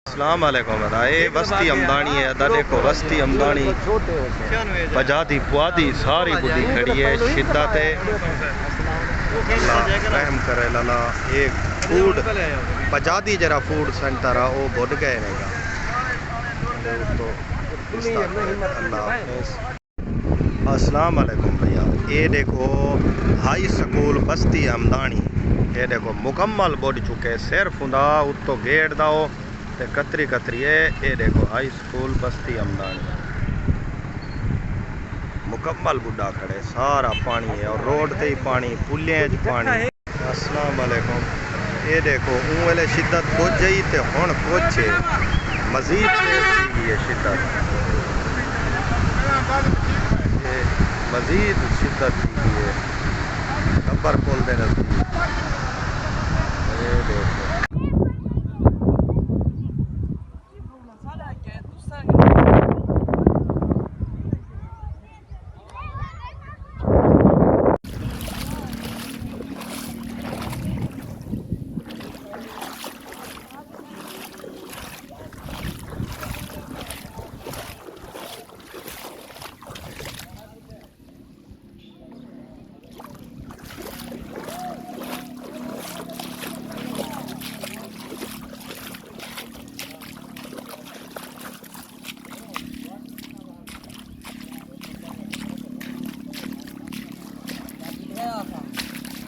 अस्सलाम वालेकुम। ये वस्ती हमदानी है, अदा देखो वस्ती हमदानी बजादी पुआदी सारी बुढ़ी खड़ी है। शिद्दत है रहम करे लाला। ये फूड बजादी जरा फूड सेंटर है वो बुढ़ गए रहेगा। अस्सलाम वालेकुम भैया। ये देखो हाई स्कूल बस्ती हमदानी, ये देखो मुकम्मल बुढ़ चुके। सिर्फ उदा उत्तो गेट दाओ ते कतरी कतरी है। ये देखो हाई स्कूल बस्ती हमदानी मुकम्मल बुढ़ा खड़े, सारा पानी है और रोड ते ही पानी, पुलिया पानी। अस्सलाम वालेकुम। ये देखो ऊँ वाले शिद्दत पुज गई ते हुण पुछे मजीद तेज थी है शिद्दत, ये मजीद शिद्दत थी है गब्बर पुल दे नज़दीक। ये देखो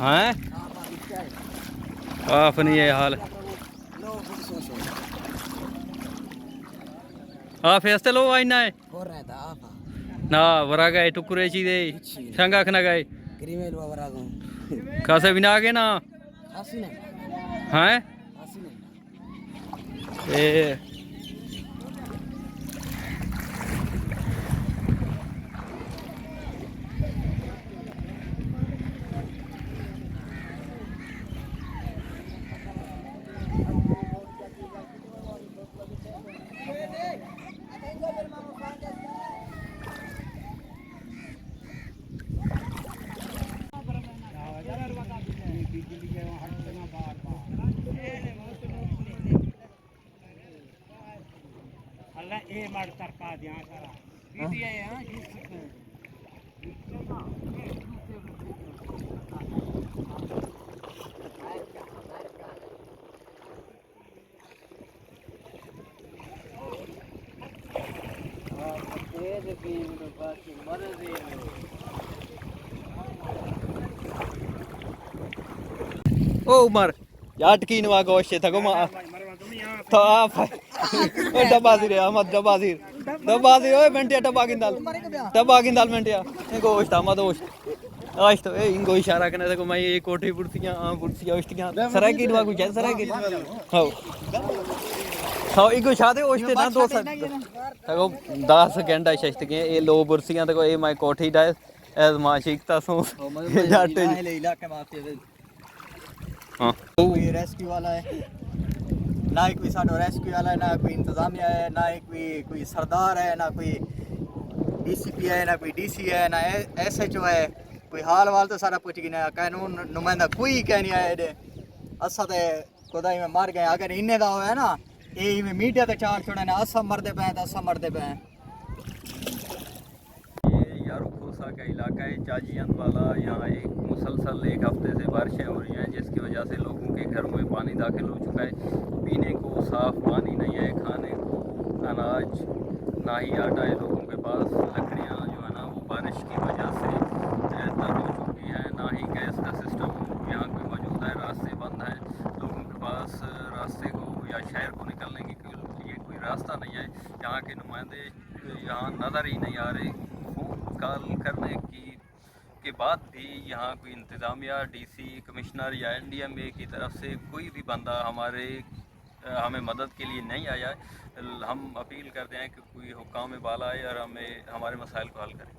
हाँ आफ नहीं है हाल आ फेस्ते लो आई ना है ना वरा गए टुकुरे ची दे संगा खना गए खासे बिना आगे ना हाँ ए ओ उमर यार की नवा गोश्त था गुमा तो आप डबाजीर अहमद डबाजीर ओए मेंटिया डबागिंदाल मेंटिया ए गोश्त अहमद गोश्त आज तो ए इंगो इशारा करने को मैं ये कोठी पुरसियां ओश्तियां सरा की नवा कुछ है सरा की हां इगो शादे ओश्ते ना दो तको 10 सेकंड शस्त के ये लो बुरसियां तको ए मैं कोठी डाय एज माशिकता सो जाटे इलाके माफी हाँ कोई रेस्क्यू वाला है ना, कोई साडो रेस्क्यू वाला है ना, कोई इंतजामिया है ना, कोई सरदार है ना, कोई डीसीपी है ना, कोई डीसी है ना, एसएचओ है। कोई हाल वाल तो सारा पूछ गिना, कानून नुमाइंदा कोई कह नहीं आया दे असा ते खुदाई में मर गए। अगर इन्ने दा होया ना ये में मीडिया ते चार छोड़े ना असा मरदे पे तो असा मरदे पे। ये यारो खोसा का इलाका है चाजियंद वाला। यहाँ एक मुसलसल एक हफ्ते से बारिशें हो रही हैं जिसकी वजह से लोगों के घरों में पानी दाखिल हो चुका है। पीने को साफ पानी नहीं है, खाने को अनाज ना ही आटा है। लोगों के पास लकड़ियाँ जो है ना वो बारिश की वजह से तर हो चुकी हैं, ना ही गैस का सिस्टम यहाँ पे मौजूद है। रास्ते बंद हैं, लोगों के पास रास्ते को या शहर को निकलने के लिए कोई रास्ता नहीं है। यहाँ के नुमाइंदे यहाँ नज़र ही नहीं आ रहे। फ़ोन कॉल करने के बाद भी यहाँ कोई इंतज़ामिया डीसी कमिश्नर या एनडीएमए की तरफ से कोई भी बंदा हमें मदद के लिए नहीं आया है। हम अपील करते हैं कि कोई हुक्काम बाला आए और हमें हमारे मसाइल को हल करें।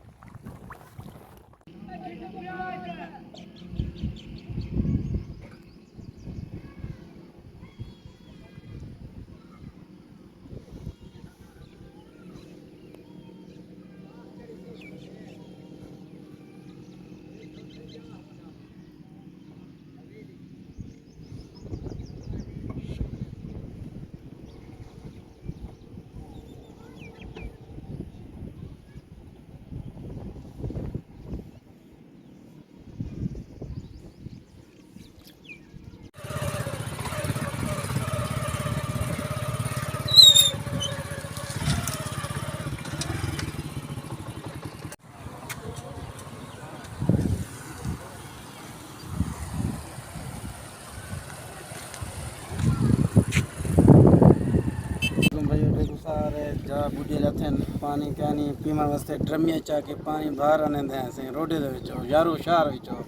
वालेकुम भाई। देखो सारे जा बुढ़े जाते हैं पानी कैनी पीने वास्ते ड्रमिया चा के पानी बाहर आने हैं रोडे दे विचों यारो शहर विचों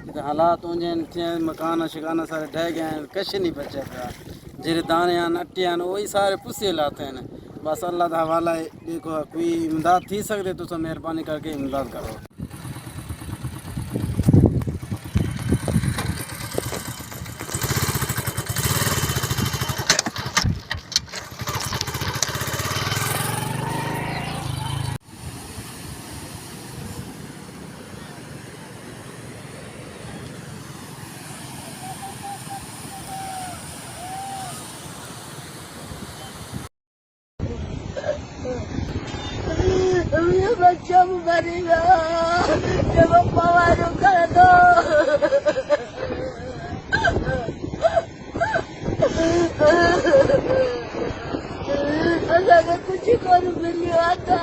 इते हालात उंजे थे मकान शिकाना सारे ढह गए हैं कछ नहीं बचे पिया जेरे दाने आन अट्टे आन वही सारे पुसे लाते हैं बस अल्लाह दा हवाला है। देखो कोई इमदाद थी सकते तो मेहरबानी करके इमदाद करो। बच्चा मरेगा जब पवार कर दो अगर कुछ कर मिल आता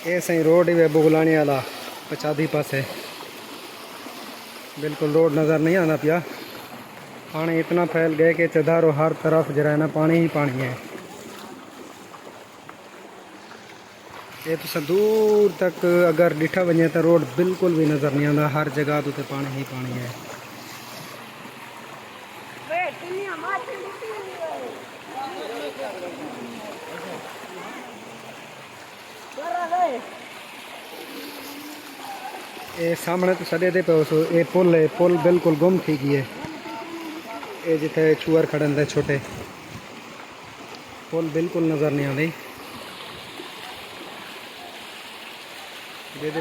ये सही रोड ही बुगलाने वाला पचादी पासे बिल्कुल रोड नज़र नहीं आना पिया। पानी इतना फैल गया कि चदारो हर तरफ जरा है ना पानी ही पानी है। ये तो दूर तक अगर डिठा वजे तो रोड बिल्कुल भी नज़र नहीं आता, हर जगह तो पानी ही पानी है। ये सामने तो सड़े दे पे ये पुल है, पुल बिल्कुल गुम थी गई है। ये जिथे चूअर खड़े थे छोटे पुल बिल्कुल नज़र नहीं आती। दे पे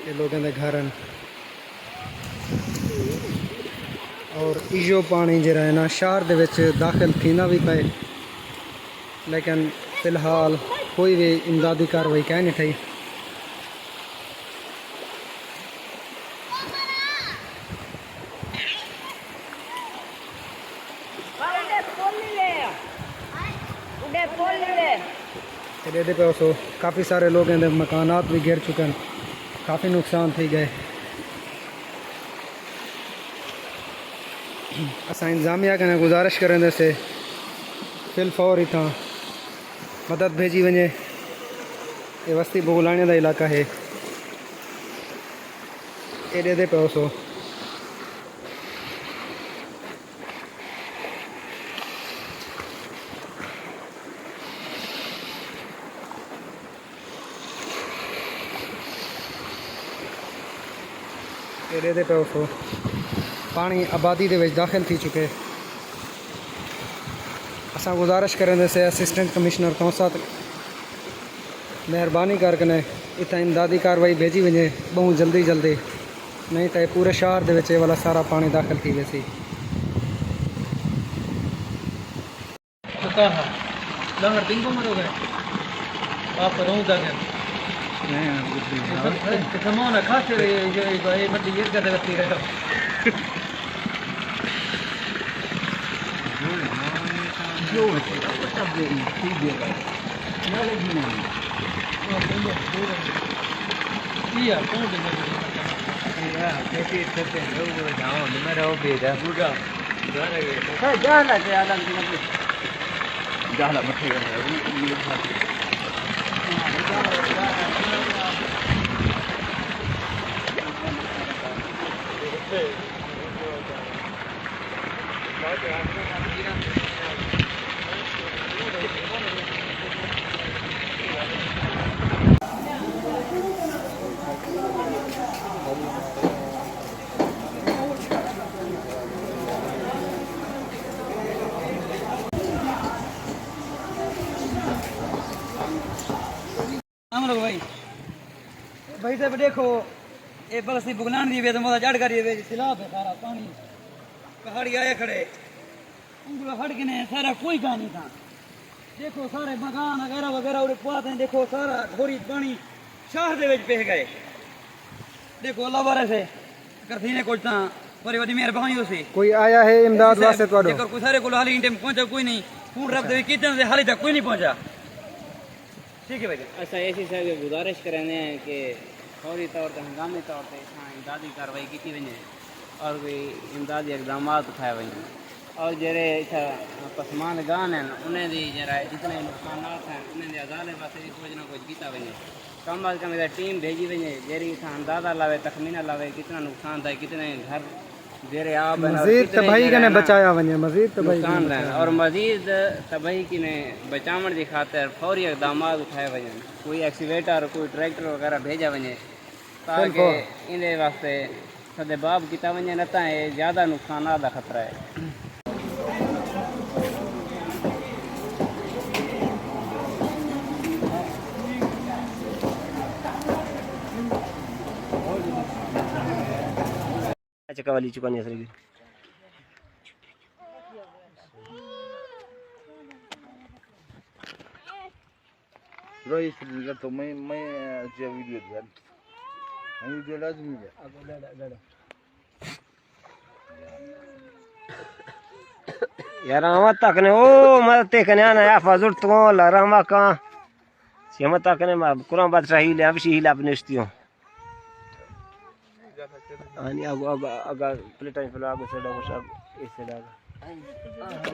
ये लोगों के घर हैं और इो पानी जरा है ना शहर दे विच दाखिल थीना भी पे, लेकिन फिलहाल कोई भी इमदादी कार्रवाई कह नहीं थी। दे पे काफ़ी सारे लोगों के मकानात भी गिर चुके हैं, काफ़ी नुकसान थी गए। असा इंतजामिया के गुजारिश करें से फिल फौर इतना मदद भेजी वजे। ये वस्ती बुगलाने का इलाका है। ये दे पे ये पे पानी आबादी के दाखिल थी चुके। असा गुजारिश करें से असिस्टेंट कमिश्नर कौंसा मेहरबानी करके इतना इमदादी कार्रवाई भेजी वजे बहुत जल्दी जल्दी, नहीं तो पूरे शहर के वाला सारा पानी दाखिल थी वैसी। हम लोग भाई भाई साहब देखो ये बलसी बुगनान दी वे तो मोदा जड़ करी वे सिलाब है सारा पानी पहाड़ी आए खड़े उंगला हट के ने सारा कोई का नहीं था देखो सारे मकान वगैरह वगैरह उरे पात हैं देखो सारा ढोरी पानी शहर दे विच पे गए देखो अल्लाह बारे से करती ने कुछ ता बड़ी बड़ी मेहरबानी हो सी कोई आया है इमदाद वास्ते ਤੁਹਾਡੇ देखो कोई सारे को हाली इन टाइम पहुंचा कोई नहीं फोन रब दे कितने से हाली तक कोई नहीं पहुंचा ठीक है भाई अच्छा ऐसी साहब गुजारिश करेंगे हैं कि फौरी तौर पर हंगामी तौर पर इमदादी कार्रवाई की वञे और कोई इमदादी इकदाम उठाए वञे और जड़े इतना पसमान गान हैं उन्हें दी जरा जितने नुकसान हैं उन्हें अदाले वास्ते भी कुछ ना कुछ किया वञे कम अज कम टीम भेजी वञे जहिड़ी इतना अंदाज़ा लावे तखमीना लावे कितना नुकसान था कितने घर जेरे आप मजीद तबाही के ने बचाया वने मजीद तबाही नुकसान रहन और मजीद तबाही की ने बचावन की खातिर फौरी इकदाम उठाए वञे कोई एक्सीवेटर कोई ट्रैक्टर वगैरह भेजा वञे ताकि इन वास्ते सदेबाब किया वञे न त ज़्यादा नुकसान का खतरा है चकावाली चुकानी असर रोहित तो मैं वीडियो दिया वीडियो लाजमी है यार आवा तक ने ओ मत ते कने आना या फाजुर तो ला रामा का सिमा तक ने कुरान बात सही ले अब सी ला अपने स्तियो आणि आगा प्लेटाई फला आगो सेडा को सब इस सेडा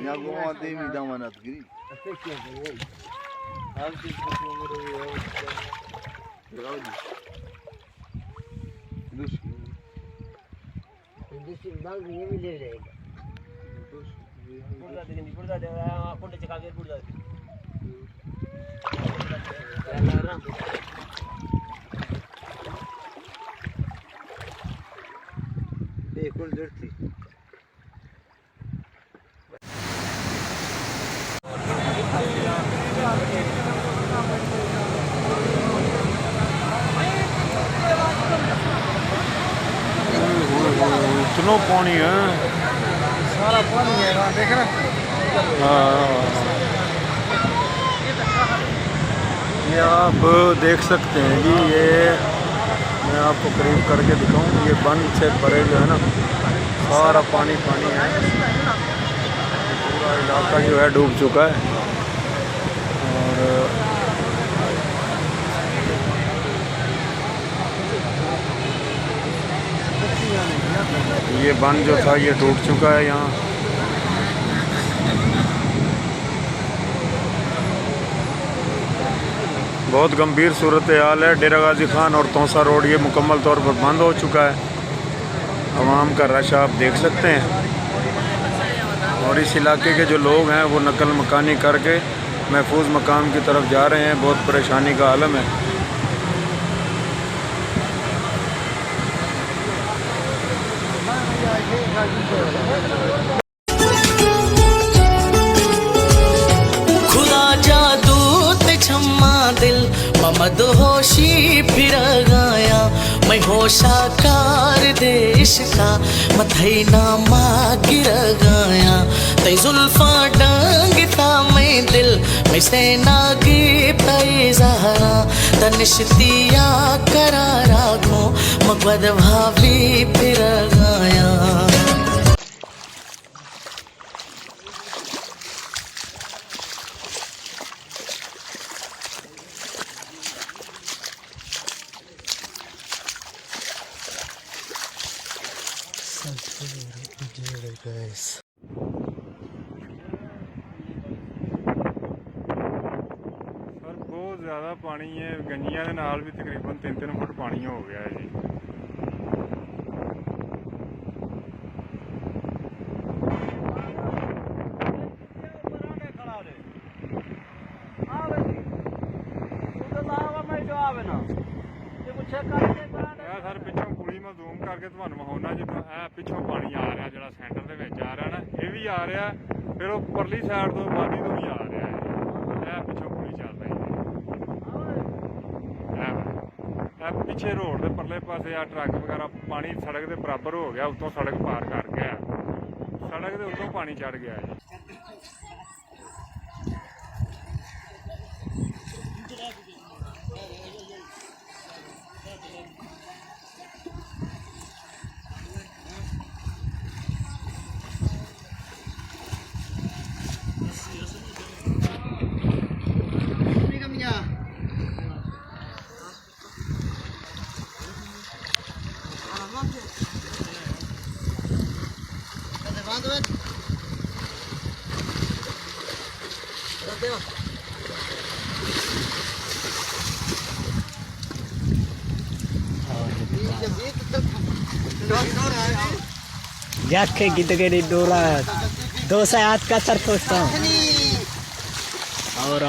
या गो आते मी दामानात गिरी आप चीज बांग ये भी ले जाएगा बुढ़ा दे कुंडे चका के बुढ़ा बिल्कुल डरती इतना पानी है सारा पानी है वहां देख रहे ये आप देख सकते हैं जी ये मैं आपको करीब करके दिखाऊं ये बंद से भरे जो है ना सारा पानी पानी है पूरा इलाका जो है डूब चुका है और ये बंद जो था ये टूट चुका है यहाँ बहुत गंभीर सूरत हाल है। डेरा गाजी खान और तौसा रोड ये मुकम्मल तौर पर बंद हो चुका है। आवाम का रश आप देख सकते हैं और इस इलाके के जो लोग हैं वो नकल मकानी करके महफूज मकाम की तरफ जा रहे हैं। बहुत परेशानी का आलम है। खुदा जादू ते छम्मा दिल ममद होशी फिर गाया मैं होशाकार देश का मथई नामा गिर गाया तई जुल्फा डांगता मैं दिल मैं सेना गी तई जहरा तनिश्तिया करारा को मगवद भावी फिर गाया। सर बहुत ज़्यादा पानी है। गंजियां दे नाल भी तकरीबन 3-3 फुट पानी हो गया है जी। सर पिछों कुड़ी मैं जूम करके ਤੁਹਾਨੂੰ ਵਿਖਾਉਣਾ ਜਿੱਦਾਂ ਇਹ ਪਿੱਛੋਂ ਪਾਣੀ ਆ ਰਿਹਾ ਜਿਹੜਾ ਸੈਂਟਰ ਦੇ ਵਿੱਚ ਆ ਰਿਹਾ ਨਾ ਇਹ ਵੀ ਆ ਰਿਹਾ ਫਿਰ ਉਹ ਪਰਲੀ ਸਾਈਡ ਤੋਂ ਬਾਦੀ ਤੋਂ ਵੀ ਆ ਰਿਹਾ ਹੈ। ਇਹ ਪਿੱਛੋਂ ਕੁੜੀ ਚੱਲ ਰਹੀ ਹੈ। ਪਿੱਛੇ ਰੋਡ ਦੇ ਪਰਲੇ ਪਾਸੇ ਆ ਟਰੱਕ ਵਗੈਰਾ ਪਾਣੀ ਸੜਕ ਦੇ ਬਰਾਬਰ ਹੋ ਗਿਆ, ਉੱਤੋਂ ਸੜਕ ਪਾਰ ਕਰ ਗਿਆ, ਸੜਕ ਦੇ ਉੱਤੋਂ ਪਾਣੀ ਚੜ ਗਿਆ ਜੀ। Jakke gede-gede dolar. Dosa haat ka terposta. और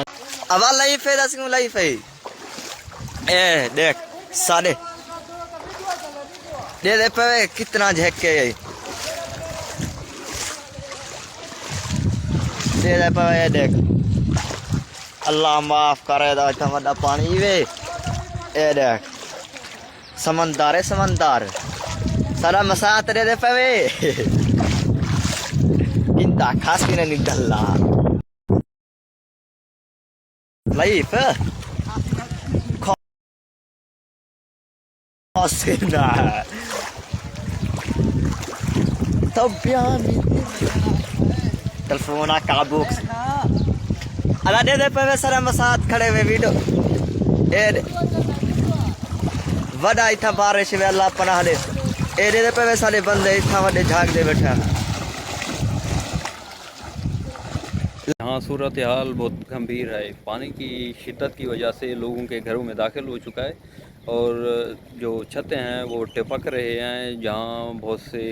अब लाइफ है दस लाइफ है ए देख साढ़े दे पे कितना झक्के है दे पे देख अल्लाह माफ करे दा इतना बड़ा पानी वे ए देख समंदर है समंदर सारा मसात दे पे वे इंता खास की नहीं निकला लाइफ Cosina टेलीफोन काबुक अला दे दे पे सारा मसात खड़े हुए वीडियो ए वडा इतना बारिश में अल्लाह पनाह दे ए दे पे सारे बंदे इतना वडे झाग दे बैठा। यहाँ सूरत हाल बहुत गंभीर है। पानी की शिद्दत की वजह से लोगों के घरों में दाखिल हो चुका है और जो छतें हैं वो टिपक रहे हैं। जहाँ बहुत से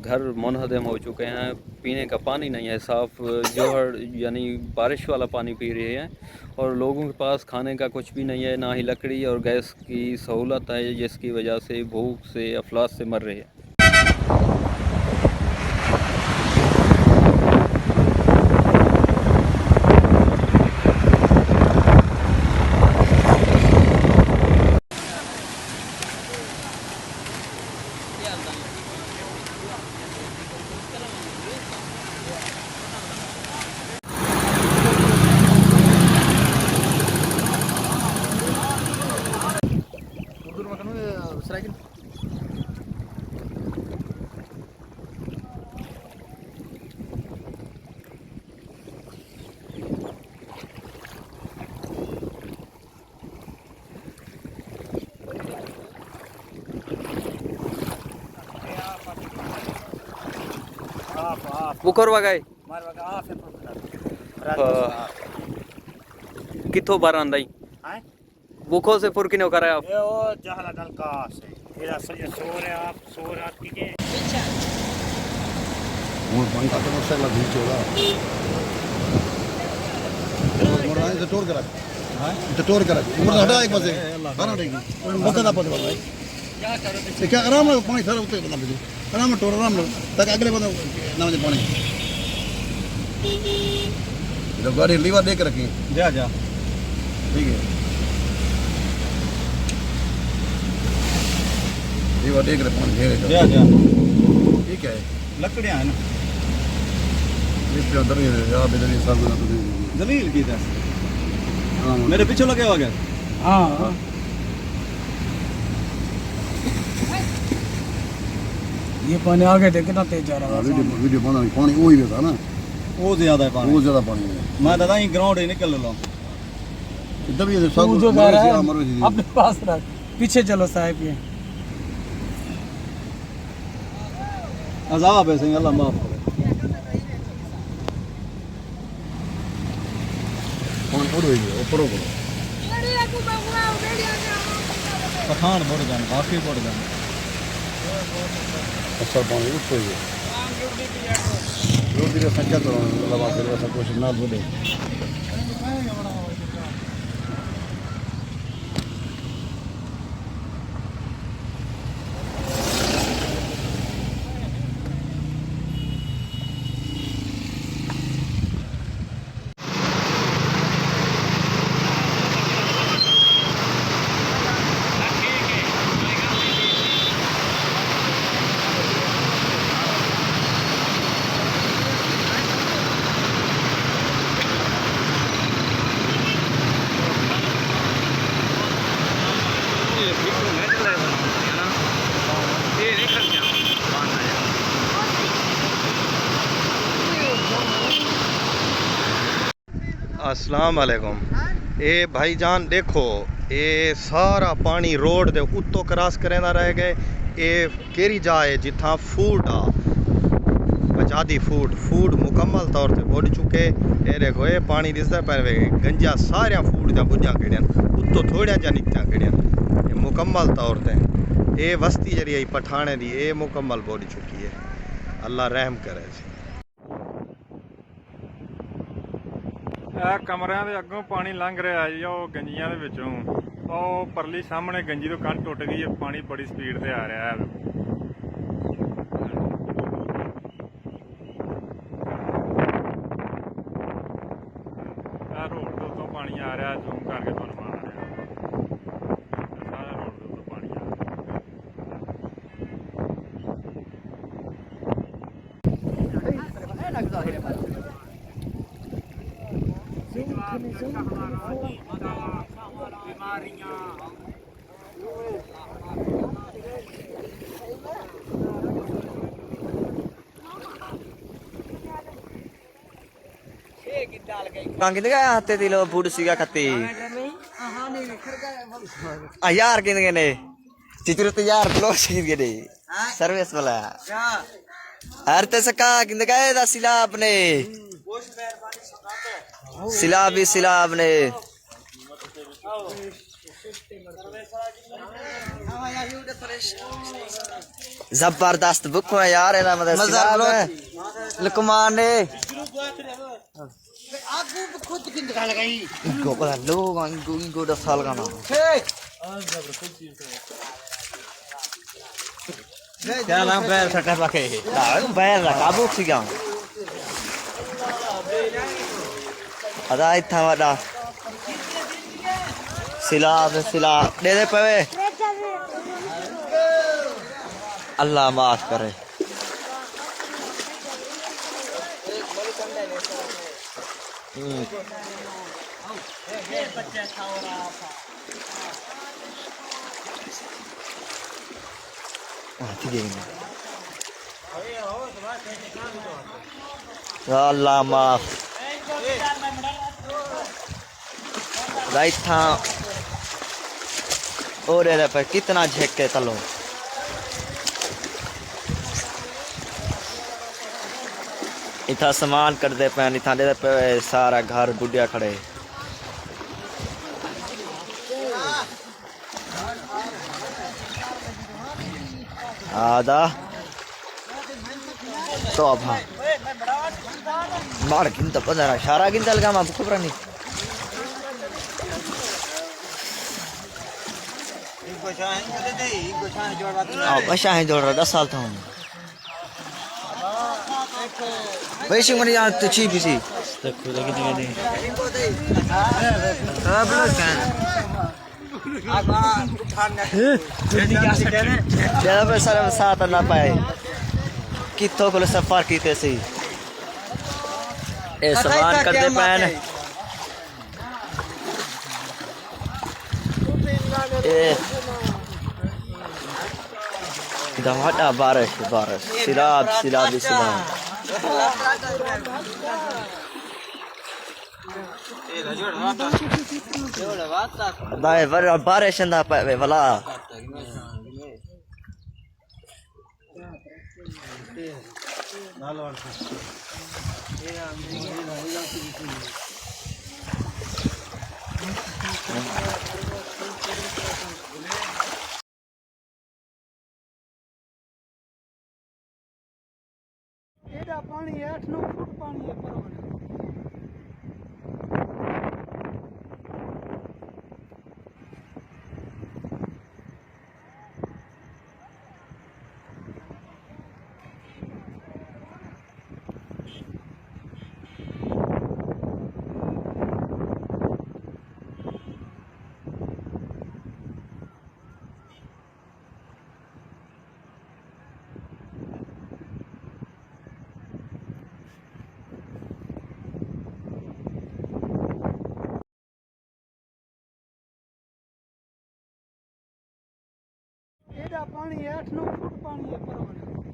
घर मुनहदम हो चुके हैं, पीने का पानी नहीं है साफ़, जोहर यानी बारिश वाला पानी पी रहे हैं और लोगों के पास खाने का कुछ भी नहीं है, ना ही लकड़ी और गैस की सहूलत है, जिसकी वजह से भूख से अफलास से मर रहे हैं। बुखर वगाए किथों बार आंदाई बुखो से पुर किने करे आप ये वो जहला दल का से एरा सजे सोरे आप सोरा के मोर पंखा तो मोटरसाइकिल भी चोला मोर आए तो टोर करा हां तो टोर करा मोर हटा एक बजे बना देगी बता पड़ भाई क्या आराम से पानी सारा उतरे बता दे आराम से टोर आराम तक अगले बंदा ना मुझे पानी तो गाड़ी लीवर देख रखी जा जा ठीक है लीवर देख रहे पानी घेरे जा जा ठीक है लकड़ियां है ना इस पे अंदर ही या बेदरी सब ना तो जलील की था मेरे पीछे लगे हो गया हाँ ये पानी आगे थे कितना तेज जा रहा है वीडियो बना पानी वो ही था ना वो ज्यादा है पानी वो ज्यादा पानी है मैं दादा ही ग्राउंड ही निकल लो इधर भी सब जो जा रहा है अपने पास रख पीछे चलो साहब ये अजाब है सही अल्लाह माफ करे कौन पड़ो है ऊपर को पठान बढ़ जान काफी बढ़ जान अच्छा पानी ऊपर है रोटी का संख्या तो लगा कर ऐसा कुछ ना बोले अस्सलाम वालेकुम। ए भाईजान देखो, ये सारा पानी रोड दे उत्तों क्रॉस करेंदा रह गए। ये केरी जाए जिथा फूड आजादी फूड मुकम्मल तौर पर बुढ़ चुके। ये देखो ये पानी दिसदा पर गंजा सारिया फूड दा बुझा केड़ियन उत्तों थोड़ा जा निकता केड़ियन। ये मुकम्मल तौर पर ये वस्ती जरी पठाने दी ये मुकम्मल बुढ़ चुकी है। अल्लाह रहम करे। कमरिਆਂ ਦੇ ਅੱਗੋਂ ਪਾਣੀ ਲੰਘ ਰਿਹਾ ਜੀ ਉਹ ਗੰਜੀਆਂ ਦੇ ਵਿੱਚੋਂ। ਉਹ ਪਰਲੀ ਸਾਹਮਣੇ ਗੰਜੀ ਤੋਂ ਕੰਨ ਟੁੱਟ ਗਈ ਹੈ, ਪਾਣੀ ਬੜੀ ਸਪੀਡ ਤੇ ਆ ਰਿਹਾ ਹੈ। ਆ ਰੋਡ ਤੋਂ ਉੱਤੋਂ ਪਾਣੀ ਆ ਰਿਹਾ, ਜ਼ੂਮ ਕਰਕੇ ਤੁਹਾਨੂੰ ਮਾਰ ਰਿਹਾ। ਸਾਰਾ ਰੋਡ ਦੇ ਉੱਤੋਂ ਪਾਣੀ ਆ कितने का आते थे लोग फूड सीगा खाते यार कितने ने चित्र तो यार ब्लॉग सीख गए सर्विस वाला हर ते सका कितने का है सिला अपने सिला अपने जबरदस्त बुक है यार है ना मतलब लुकमान ने इनको पता लोग इनको 10 साल का नाम क्या नाम बैल सटा रखे बैल रखा बुक सी क्या अदा इतना वाला सिला दे दे पवे अल्लाह माफ करे। अल्लाह माफ राइट था और पर कितना झेके तलो इतना सामान कर दे पे इतना दे पे सारा घर बुढ़िया खड़े आधा तो अब हाँ मार गिनता पंद्रह सारा गिनता लगा माँ खबर नहीं अच्छा है जोड़ रहा 10 साल था हूँ वैसे मरी यहाँ तो चीप सी देखो ज़्यादा सारा साथ ना पाए कितों को सफर कीते सी ए सामान करते पैन ए दवाटा बारिश सिलाब दाए बारिश ना पाए वाला पानी 8-9 फुट पानी है पर पानी 8-9 फुट पानी है पर